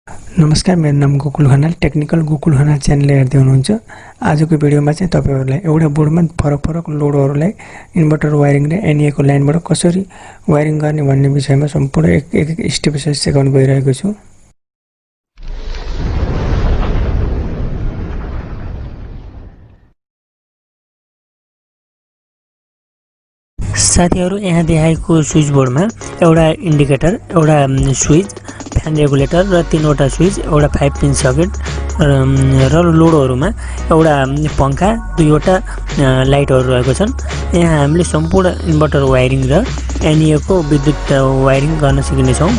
नमस्कार, मेरो नाम गोकुल खनाल, टेक्निकल गोकुल खनाल च्यानल हेर्दै हुनुहुन्छ। आजको भिडियोमा चाहिँ तपाईहरुलाई एउटा बोर्डमा फरक लोडहरुलाई इन्भर्टर वायरिङ र N.E.A को लाइनबाट कसरी वायरिङ गर्ने भन्ने विषयमा सम्पूर्ण एक स्टेप सहित सिकाउन गइरहेको छु। साथीहरु, यहाँ देखाएको स्विच बोर्डमा एउटा इन्डिकेटर, एउटा स्विच, फ्यान रेगुलेटर र तीनवटा स्विच, एउटा 5 पिन सकेट र लोडहरुमा एउटा पंखा, दुईवटा लाइटहरु रहेको छन्। यहाँ हामीले सम्पूर्ण इन्भर्टर वायरिङ र N.E.A को विद्युत वायरिङ गर्न सिक्ने छौं।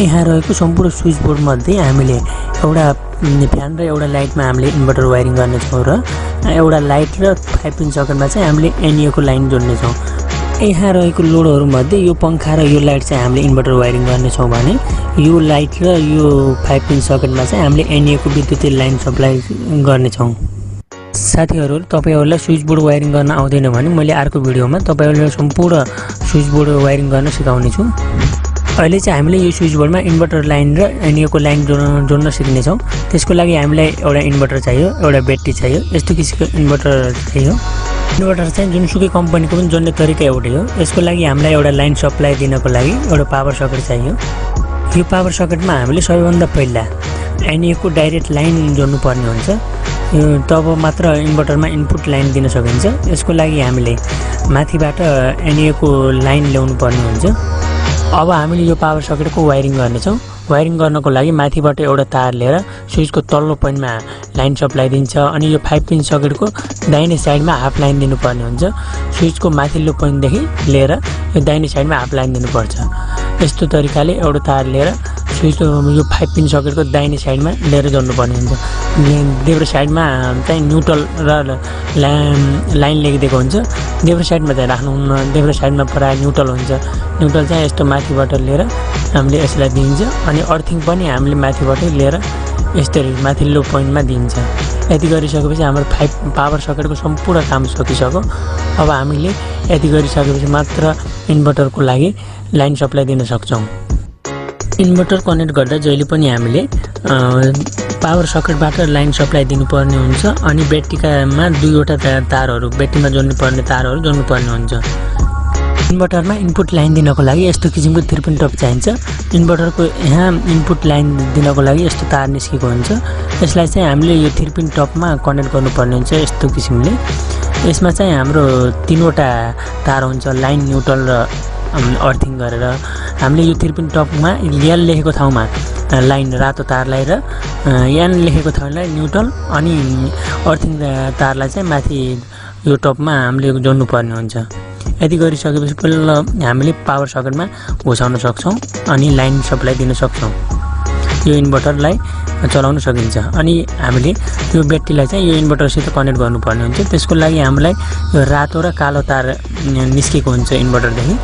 यहाँ रहेको सम्पूर्ण स्विच बोर्ड मध्ये हामीले एउटा फ्यान र एउटा लाइटमा हामीले इन्भर्टर वायरिङ गर्ने छौं र एउटा लाइट र 5 पिन सकेटमा चाहिँ हामीले N.E.A को लाइन जोड्ने छौं। यहाँ रहेको लोडहरु मध्ये यो पंखा र यो लाइट चाहिँ हामीले इन्भर्टर वायरिङ गर्ने छौं भने यो लाइट र यो 5 पिन सकेटमा चाहिँ हामीले N.E.A को विद्युतीय लाइन सप्लाई गर्ने छौं। साथीहरु, तपाईहरुलाई स्विच बोर्ड वायरिङ गर्न आउँदैन भने मैले अर्को भिडियोमा तपाईहरुलाई सम्पूर्ण स्विच बोर्ड वायरिङ गर्न सिकाउने छु। अहिले चाहिँ हामीले यो स्विच बोर्डमा इन्भर्टर लाइन र N.E.A को लाइन जोड्न सिक्ने छौं। त्यसको लागि हामीलाई एउटा इन्भर्टर चाहियो, एउटा ब्याट्री चाहियो। यस्तो किसिमको इन्भर्टर चाहियो। इन्भर्टर चाहिँ जुनसुकै कम्पनीको पनि जोड्ने तरिका एउटै हो। यसको लागि हामीलाई एउटा लाइन सप्लाई दिनको लागि एउटा पावर सकेट चाहियो। यो पावर सकेटमा हामीले सबैभन्दा पहिला N.E.A को डाइरेक्ट लाइन जोड्नु पर्ने हुन्छ। तब मात्र इन्भर्टरमा इनपुट लाइन दिन सकिन्छ। यसको लागि हामीले माथिबाट N.E.A को लाइन ल्याउनु पर्ने हुन्छ। अब हामीले यो पावर सकेटको वायरिङ गर्ने छौं। वायरिङ गर्नको लागि माथिबाट एउटा तार लिएर स्विचको तल्लो पोइन्टमा लाइन सप्लाई दिन्छ अनि यो 5 पिन सकेटको दाहिने साइडमा हाफ लाइन दिनुपर्ने हुन्छ। स्विचको माथिल्लो पोइन्ट देखि लिएर यो दाहिने साइडमा हाफ लाइन दिनुपर्छ। यस्तो तरिकाले एउटा तार लिएर स्विच यो 5 पिन सकेटको दाहिने साइडमा लिएर जोड्नुपर्ने हुन्छ। देब्रे साइडमा चाहिँ न्यूट्रल र लाइन लेखिदिएको हुन्छ। देब्रे साइडमा चाहिँ राख्नुहुन्न, देब्रे साइडमा प्राय न्यूट्रल हुन्छ। न्यूट्रल चाहिँ यस्तो माथिबाट लिएर हामीले यसलाई दिन्छ अनि अर्थिङ पनि हामीले माथिबाटै लिएर यसरी माथिल्लो पोइन्टमा दिन्छ। यति गरिसकेपछि हाम्रो पावर सकेटको सम्पूर्ण काम सकिसक्यो। अब हामीले यति गरिसकेपछि मात्र इन्भर्टरको लागि लाइन सप्लाई दिन सक्छौं। इन्भर्टर कनेक्ट गर्दा जहिले पनि हामीले पावर सकेटबाट लाइन सप्लाई दिनुपर्ने हुन्छ अनि ब्याट्रीमा दुईवटा तारहरु, ब्याट्रीमा जोड्नुपर्ने तारहरु जोड्नुपर्ने हुन्छ। इन्भर्टरमा इनपुट लाइन दिनको लागि यस्तो किसिमको 3 पिन टप चाहिन्छ। इन्भर्टरको यहाँ इनपुट लाइन दिनको लागि यस्तो तार निस्केको हुन्छ। यसलाई चाहिँ हामीले यो 3 पिन टपमा कनेक्ट गर्नुपर्ने हुन्छ। यस्तो किसिमले यसमा चाहिँ हाम्रो तीनवटा तार हुन्छ, लाइन, न्यूट्रल र अर्थिङ गरेर। हामीले यो 3 पिन टपमा L लेखेको ठाउँमा लाइन रातो तारलाई र N लेखेको ठाउँलाई न्यूट्रल अनि अर्थिङ तारलाई चाहिँ माथि यो टपमा हामीले जोड्नु पर्ने हुन्छ। यति गरिसकेपछि पहिला हामीले पावर सकेटमा घुसाउन सक्छौं अनि लाइन सप्लाई दिन सक्छौं। यो इन्भर्टरलाई चलाउन सकिन्छ। अनि हामीले यो ब्याट्रीलाई चाहिँ यो इन्भर्टरसित कनेक्ट गर्नुपर्ने हुन्छ। त्यसको लागि हामीलाई यो रातो र कालो तार निस्केको हुन्छ इन्भर्टरदेखि।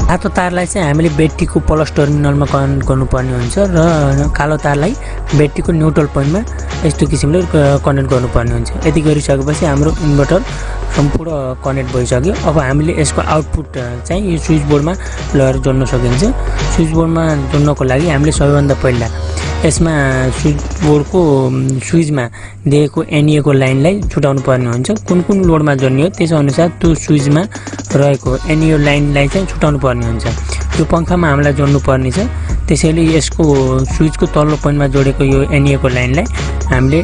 रातो तारलाई चाहिँ हामीले ब्याट्रीको प्लस टर्मिनलमा कनेक्ट गर्नुपर्ने हुन्छ र कालो तारलाई ब्याट्रीको न्यूट्रल पोइन्टमा यस्तो किसिमले कनेक्ट गर्नुपर्ने हुन्छ। यति गरिसकेपछि हाम्रो इन्भर्टर सम्पूर्ण कनेक्ट भइसक्यो। अब हामीले यसको आउटपुट चाहिँ यो स्विच बोर्डमा लगेर जोड्न सकिन्छ। स्विच बोर्डमा जोड्नको लागि हामीले सबैभन्दा पहिला यसमा स्विच बोर्डको स्विचमा दिएको N.E.A को लाइनलाई छुटाउनु पर्ने हुन्छ। कुन लोडमा जोड्ने हो त्यस अनुसार त्यो स्विचमा रहेको N.E.A लाइनलाई चाहिँ छुटाउनु पर्ने हुन्छ। यो पंखामा हामीलाई जोड्नु पर्ने छ। त्यसैले यसको स्विचको तल्लो पोइन्टमा जोडेको यो N.E.A को लाइनलाई हामीले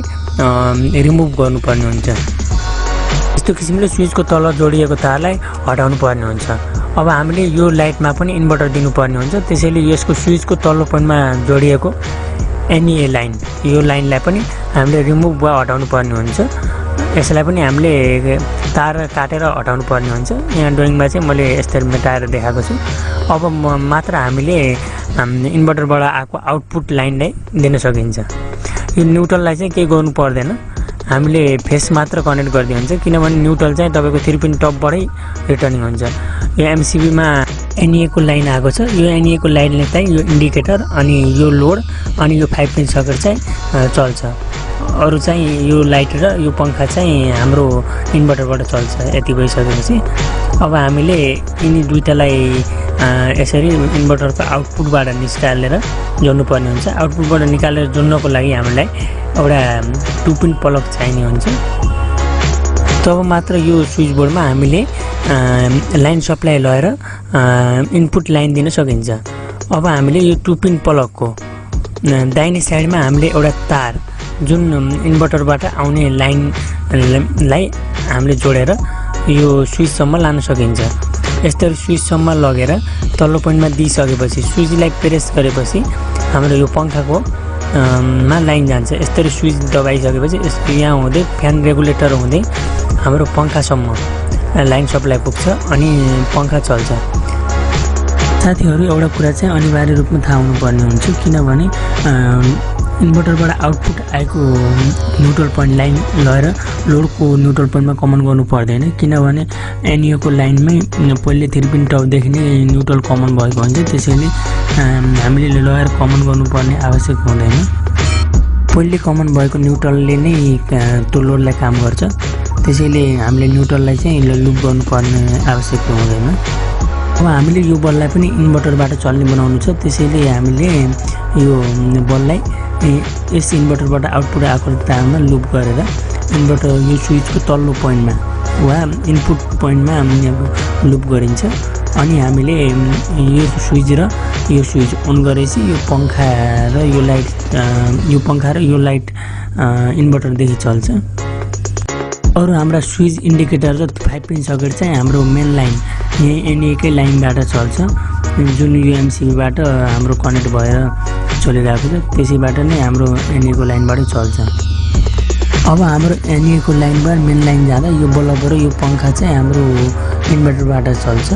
रिमुभ गर्नुपर्ने हुन्छ। यस्तो किसिमले स्विचको तल जोडिएको तारलाई हटाउनु पर्ने हुन्छ। अब हामीले यो लाइटमा पनि इन्भर्टर दिनुपर्ने हुन्छ। त्यसैले यसको स्विचको तल्लो पोइन्टमा जोडिएको N.E.A लाइन, यो लाइनलाई पनि हामीले रिमुभ वा हटाउनु पर्ने हुन्छ। यसलाई पनि हामीले तार काटेर हटाउनु पर्ने हुन्छ। यहाँ ड्रइङमा चाहिँ मैले यसरी मेटाएर देखाएको छु। अब मात्र हामीले इन्भर्टरबाट आएको आउटपुट लाइनलाई दिन सकिन्छ। यो न्यूट्रललाई चाहिँ केही गर्नु पर्दैन, हामीले फेस मात्र कनेक्ट गर्दै हुन्छ किनभने न्यूट्रल चाहिँ तपाईको 3 पिन टपबाटै रिटर्निङ हुन्छ। यो MCB मा N.E.A को लाइन आएको छ। यो N.E.A को लाइनले चाहिँ यो इन्डिकेटर अनि यो लोड अनि यो 5 पिन सकेट चाहिँ चल्छ। अरु चाहिँ यो लाइट र यो पंखा चाहिँ हाम्रो इन्भर्टरबाट चल्छ। यति भइसकेपछि अब हामीले यिनी दुईटालाई यसरी इन्भर्टरको आउटपुटबाट निकालेर जोड्नु पर्ने हुन्छ। आउटपुटबाट निकालेर जोड्नको लागि हामीलाई एउटा 2 पिन प्लग चाहिने हुन्छ। तब मात्र यो स्विच बोर्डमा हामीले लाइन सप्लाई लगाएर इनपुट लाइन दिन सकिन्छ। अब हामीले यो 2 पिन प्लगको दाहिने साइडमा हामीले एउटा तार जुन इन्भर्टरबाट आउने लाइनलाई हामीले जोडेर यो स्विचसम्म लान सकिन्छ। यसरी स्विचसम्म लगेर तल्लो पोइन्टमा दिइसकेपछि स्विचलाई प्रेस गरेपछि हाम्रो यो पंखाको मा लाइन जान्छ। यसरी स्विच दबाइसकेपछि यहाँ हुँदै फ्यान रेगुलेटर हुँदै हाम्रो पंखासम्म लाइन सप्लाई पुग्छ अनि पंखा चल्छ। साथीहरु एउटा कुरा चाहिँ अनिवार्य रूपमा थाहा हुनुपर्ने हुन्छ, किनभने इन्भर्टरबाट आउटपुट आएको न्युट्रल पोइन्ट लाइन लगेर लोडको न्युट्रल पोइन्टमा कमन गर्नु पर्दैन, किनभने N.E.A को लाइनमै पहिले 3 पिन टपदेखि नै न्युट्रल कमन भएको हुन्छ। त्यसैले हामीले लगेर कमन गर्नुपर्ने आवश्यक हुँदैन। पहिले कमन भएको न्युट्रलले नै त्यो लोडलाई काम गर्छ। त्यसैले हामीले न्युट्रललाई चाहिँ लुप गर्नुपर्ने आवश्यकता हुँदैन। अब हामीले यो बललाई पनि इन्भर्टरबाट चल्ने बनाउनु छ। त्यसैले हामीले यो बललाई यस इन्भर्टरबाट आउटपुट आएको तारमा लुप गरेर इन्भर्टर यो स्विचको तल्लो पोइन्टमा वा इनपुट पोइन्टमा लुप गरिन्छ। अनि हामीले यो स्विच र यो स्विच अन गरेपछि यो पंखा र यो लाइट इन्भर्टरदेखि चल्छ। अरु हाम्रा स्विच इन्डिकेटर र 5 पिन सकेट चाहिँ हाम्रो मेन लाइन यही N.E.A कै लाइनबाट चल्छ, जुन UMCB-बाट हाम्रो कनेक्ट भएर चलिरहेको छ। त्यसैबाट नै हाम्रो N.E.A को लाइनबाट चल्छ। अब हाम्रो N.E.A को लाइनबाट मेन लाइन जाँदा यो बल्ब र यो पंखा चाहिँ हाम्रो इन्भर्टरबाट चल्छ।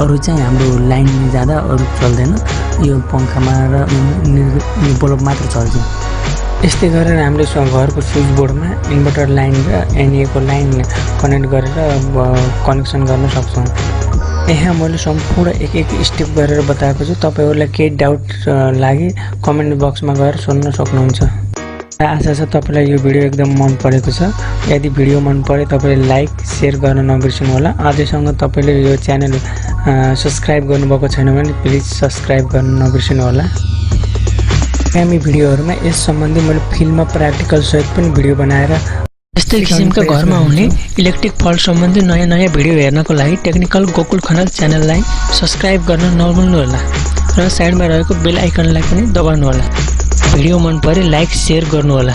अरु चाहिँ हाम्रो लाइन जाँदा अरु चल्दैन, यो पंखामा र यो बल्ब मात्र चल्छ। यस्तै गरेर हामीले घरको स्विच बोर्डमा इन्भर्टर लाइन र N.E.A को लाइन कनेक्ट गरेर कनेक्सन गर्न सक्छौं। यहाँ मैले सम्पूर्ण एक स्टेप गरेर बताएको छु। तपाईहरुलाई केही डाउट लागे कमेन्ट बक्समा गएर सोध्न सक्नुहुन्छ। आशा छ तपाईलाई यो भिडियो एकदम मन परेको छ। यदि भिडियो मन परे तपाईले लाइक शेयर गर्न नबिर्सनु होला। अझैसम्म तपाईले यो च्यानल सब्स्क्राइब गर्नुभएको छैन भने प्लिज सब्स्क्राइब गर्न नबिर्सनु होला। आगामी भिडियोहरुमा यस सम्बन्धी मैले फिल्ममा प्र्याक्टिकल सहित पनि भिडियो बनाएर यस्तै किसिमका घरमा हुने इलेक्ट्रिक फल्ट सम्बन्धी नयाँ भिडियो हेर्नको लागि टेक्निकल गोकुल खनाल च्यानललाई सब्स्क्राइब गर्न नभुल्नु होला र साइडमा रहेको बेल आइकनलाई पनि दबाउनु होला। भिडियो मन परे लाइक शेयर गर्नु होला।